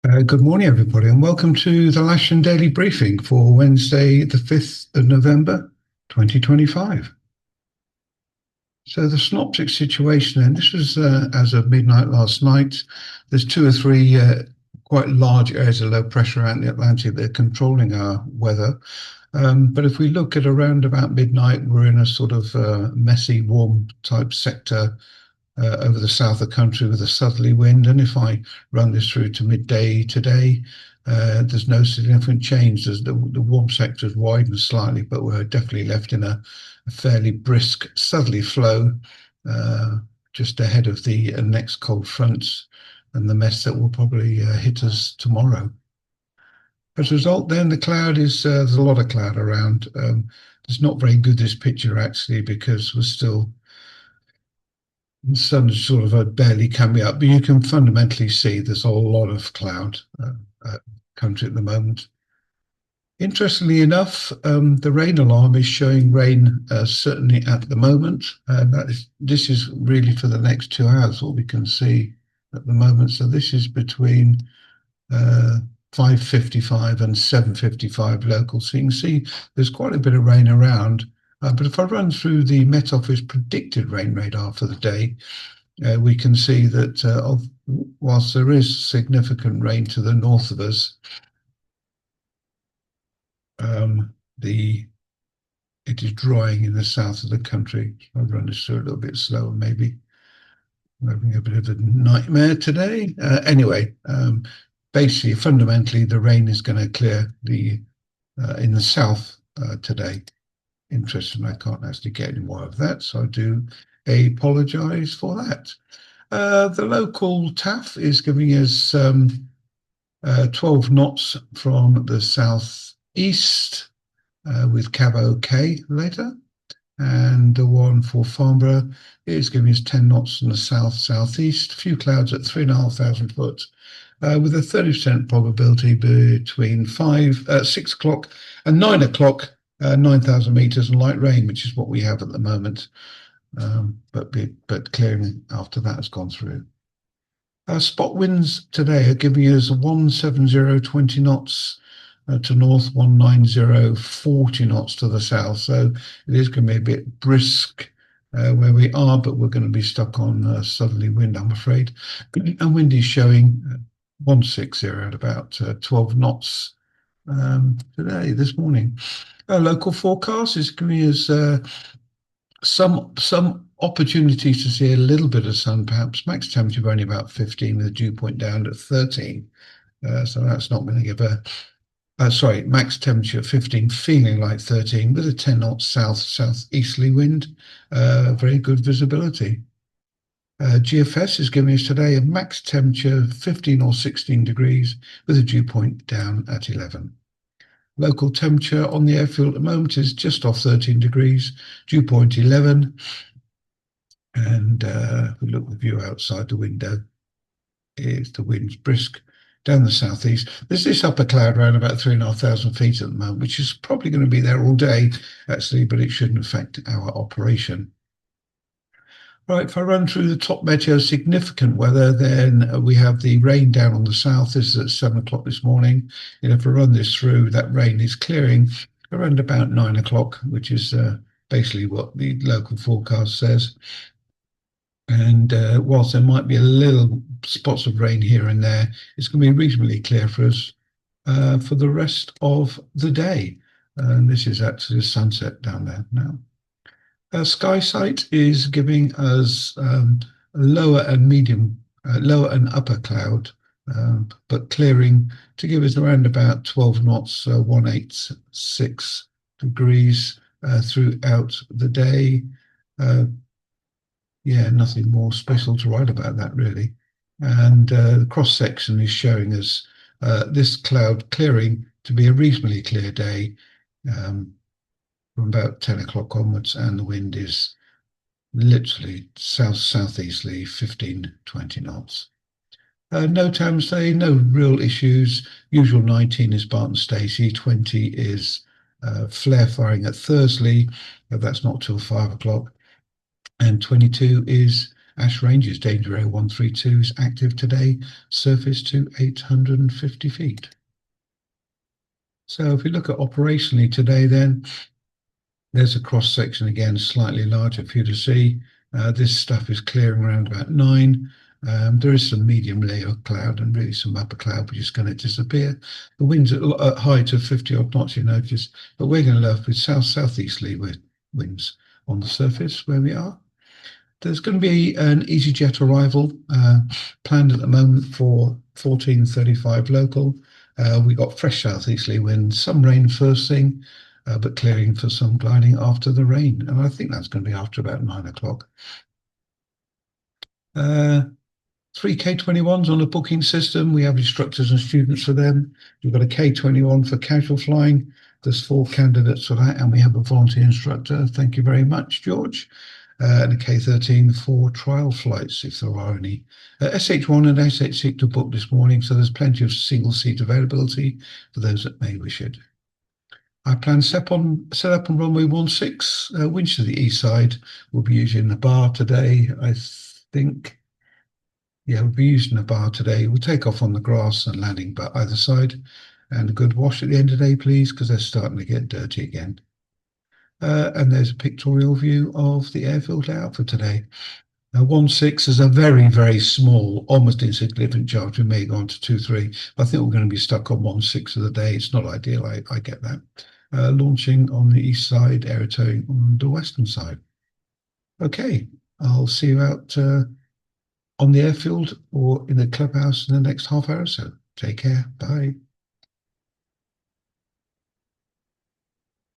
Good morning, everybody, and welcome to the Lasham Daily Briefing for Wednesday, the 5th of November, 2025. So, the synoptic situation, and this was as of midnight last night. There's two or three quite large areas of low pressure around the Atlantic that are controlling our weather. But if we look at around about midnight, we're in a sort of messy, warm type sector over the south of the country with a southerly wind. And if I run this through to midday today, there's no significant change. The warm sector has widened slightly, but we're definitely left in a fairly brisk southerly flow uh, just ahead of the next cold fronts and the mess that will probably hit us tomorrow. As a result, then the cloud is there's a lot of cloud around. It's not very good, this picture, actually, because we're still the sun's sort of barely coming up, but you can fundamentally see there's a lot of cloud country at the moment. Interestingly enough, the rain alarm is showing rain certainly at the moment. This is really for the next 2 hours, what we can see at the moment. So this is between uh, 5:55 and 7:55 local. So you can see there's quite a bit of rain around. But if I run through the Met Office predicted rain radar for the day, we can see that whilst there is significant rain to the north of us, the it is drying in the south of the country. I'll run this through a little bit slower, maybe. I'm having a bit of a nightmare today. Anyway, basically, fundamentally, the rain is going to clear the in the south today. Interesting, I can't actually get any more of that, so I do apologise for that. The local TAF is giving us 12 knots from the southeast with Cabo K later. And the one for Farnborough is giving us 10 knots from the south-southeast. A few clouds at 3,500 foot with a 30% probability between 6 o'clock and 9 o'clock, 9,000 meters and light rain, which is what we have at the moment. But clearing after that has gone through. Spot winds today are giving us 170 20 knots to north, 190 40 knots to the south. So it is going to be a bit brisk where we are, but we're going to be stuck on southerly wind, I'm afraid. And wind is showing 160 at about 12 knots today, this morning. Local forecast is giving us some opportunities to see a little bit of sun, perhaps. Max temperature of only about 15 with a dew point down at 13. So that's not going to give sorry, max temperature 15, feeling like 13 with a 10 knot southeasterly wind. Very good visibility. GFS is giving us today a max temperature 15 or 16 degrees with a dew point down at 11. Local temperature on the airfield at the moment is just off 13 degrees, dew point 11. And if we look the view outside the window, the wind's brisk down the southeast. There's this upper cloud around about 3,500 feet at the moment, which is probably going to be there all day, actually, but it shouldn't affect our operation. Right, if I run through the top meteo significant weather, then we have the rain down on the south. This is at 7 o'clock this morning. And if I run this through, that rain is clearing around about 9 o'clock, which is basically what the local forecast says. And whilst there might be a little spots of rain here and there, it's going to be reasonably clear for us for the rest of the day. And this is actually the sunset down there now. SkySight is giving us lower and medium, lower and upper cloud, but clearing to give us around about 12 knots, 186 degrees throughout the day. Yeah, nothing more special to write about that, really. And the cross section is showing us this cloud clearing to be a reasonably clear day from about 10 o'clock onwards, and the wind is literally southeasterly 15, 20 knots. No Tamsay, no real issues. Usual 19 is Barton Stacey, 20 is flare firing at Thursley. That's not till 5 o'clock. And 22 is Ash Ranges Danger Area 132 is active today, surface to 850 feet. So if we look at operationally today, then there's a cross section again, slightly larger for you to see. This stuff is clearing around about 9. There is some medium layer of cloud and really some upper cloud, which is going to disappear. The winds at height of 50 odd knots, you notice, but we're going to left with south-southeasterly winds on the surface where we are. There's going to be an EasyJet arrival planned at the moment for 14:35 local. We got fresh southeasterly winds, some rain first thing, but clearing for some gliding after the rain. And I think that's going to be after about 9 o'clock. 3 K21s on the booking system. We have instructors and students for them. We've got a K21 for casual flying. There's 4 candidates for that, and we have a volunteer instructor. Thank you very much, George. And a K13 for trial flights, if there are any. SH1 and SH6 to book this morning, so there's plenty of single seat availability for those that may wish it. I plan set up on runway 16, winch to the east side. We'll be using the bar today, I think. Yeah, we'll be using the bar today. We'll take off on the grass and landing by either side. And a good wash at the end of the day, please, because they're starting to get dirty again. And there's a pictorial view of the airfield layout for today. Now, 16 is a very, very small, almost insignificant charge. We may go on to 23. I think we're going to be stuck on 16 of the day. It's not ideal. I get that. Launching on the east side, aerotowing on the western side. Okay, I'll see you out on the airfield or in the clubhouse in the next half hour or so. Take care. Bye.